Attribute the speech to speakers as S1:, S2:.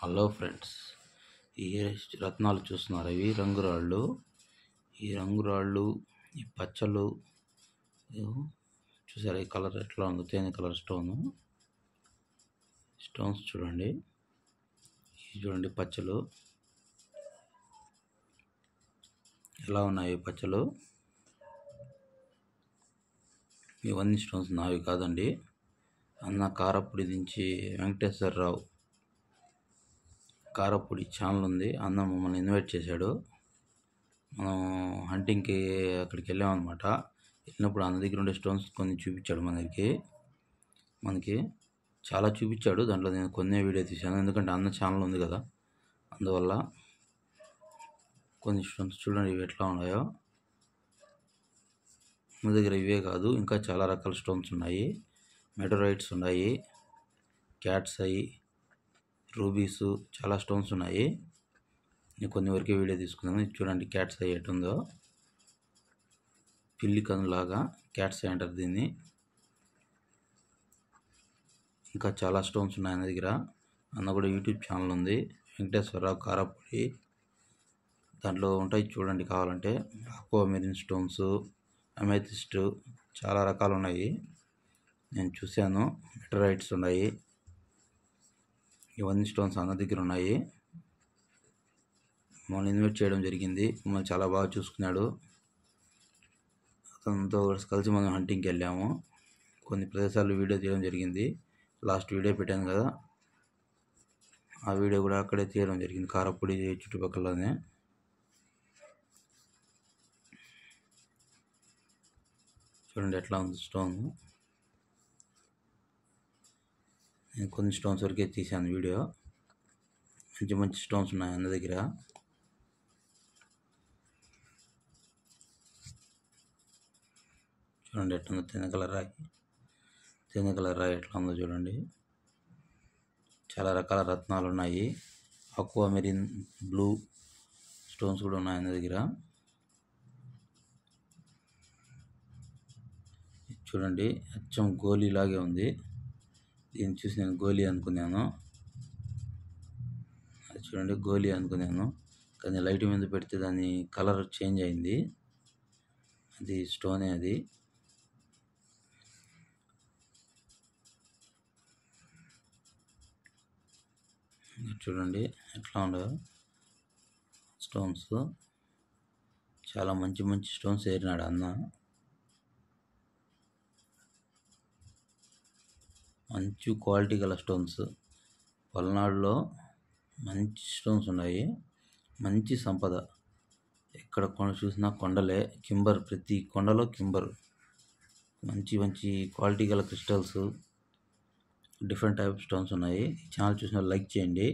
S1: Hello friends, ఈ రత్నాలు చూస్తున్నారు. ఇవి రంగురాళ్ళు. ఈ రంగురాళ్ళు, ఈ పచ్చలు చూసారా? ఈ కలర్ ఎట్లా ఉందో, తేనె కలర్ స్టోన్స్ చూడండి. ఇవి చూడండి పచ్చలు ఎలా ఉన్నాయి. పచ్చలు ఇవన్నీ స్టోన్స్ నావి కాదండి. అన్న కారపొడి నుంచి వెంకటేశ్వరరావు కారపొడి ఛానల్ ఉంది. అన్న మమ్మల్ని ఇన్వైట్ చేశాడు. మనం హంటింగ్కి అక్కడికి వెళ్ళామన్నమాట. వెళ్ళినప్పుడు అన్న దగ్గర ఉండే స్టోన్స్ కొన్ని చూపించాడు మనకి చాలా చూపించాడు. దాంట్లో నేను కొన్ని వీడియో తీశాను, ఎందుకంటే అన్న ఛానల్ ఉంది కదా, అందువల్ల. కొన్ని స్టోన్స్ చూడండి ఇవి ఎట్లా ఉన్నాయో. మన దగ్గర ఇవే కాదు, ఇంకా చాలా రకాల స్టోన్స్ ఉన్నాయి. మెటరైట్స్ ఉన్నాయి, క్యాట్స్ అయి, రూబీస్, చాలా స్టోన్స్ ఉన్నాయి. నేను కొన్ని వరకే వీడియో తీసుకున్నాను. ఇది చూడండి క్యాట్స్ అయి ఎటుందో, పిల్లి కనులాగా క్యాట్స్ అయి అంటారు దీన్ని. ఇంకా చాలా స్టోన్స్ ఉన్నాయి అన్న దగ్గర. అన్న కూడా యూట్యూబ్ ఛానల్ ఉంది, వెంకటేశ్వరరావు కారపొడి. దాంట్లో ఉంటాయి చూడండి కావాలంటే. అక్వామెరిన్ స్టోన్స్, అమెథిస్ట్, చాలా రకాలు ఉన్నాయి. నేను చూశాను. మెటరైట్స్ ఉన్నాయి. ఇవన్నీ స్టోన్స్ అన్న దగ్గర ఉన్నాయి. మమ్మల్ని ఇన్వైట్ చేయడం జరిగింది. మమ్మల్ని చాలా బాగా చూసుకున్నాడు. అతనితో కలిసి మనం హంటింగ్కి వెళ్ళాము. కొన్ని ప్రదేశాలు వీడియో తీయడం జరిగింది. లాస్ట్ వీడియో పెట్టాను కదా, ఆ వీడియో కూడా అక్కడే తీయడం జరిగింది, కారపొడి చుట్టుపక్కలనే. చూడండి ఎట్లా ఉంది స్టోన్. నేను కొన్ని స్టోన్స్ వరకే తీశాను వీడియో. మంచి మంచి స్టోన్స్ ఉన్నాయి అన్న దగ్గర. చూడండి ఎట్లా ఉందో తేనె కలర్ రాయి ఎట్లా ఉందో చూడండి. చాలా రకాల రత్నాలు ఉన్నాయి. అక్వామెరిన్ బ్లూ స్టోన్స్ కూడా ఉన్నాయి అన్న దగ్గర. చూడండి అచ్చం గోలీ లాగే ఉంది. దీన్ని చూసి నేను గోలీ అనుకున్నాను. అది చూడండి గోలీ అనుకున్నాను, కానీ లైట్ మీద పెడితే దాని కలర్ చేంజ్ అయింది. అది స్టోనే అది. చూడండి ఎట్లా ఉండవు స్టోన్స్. చాలా మంచి మంచి స్టోన్స్ ఏరినాడు అన్న. మంచి క్వాలిటీ గల స్టోన్స్. పల్నాడులో మంచి స్టోన్స్ ఉన్నాయి. మంచి సంపద. ఎక్కడ కొండ చూసినా కొండలే, కింబర్, ప్రతి కొండలో కింబర్. మంచి మంచి క్వాలిటీ గల క్రిస్టల్స్, డిఫరెంట్ టైప్ స్టోన్స్ ఉన్నాయి. ఛానల్ చూసిన లైక్ చేయండి.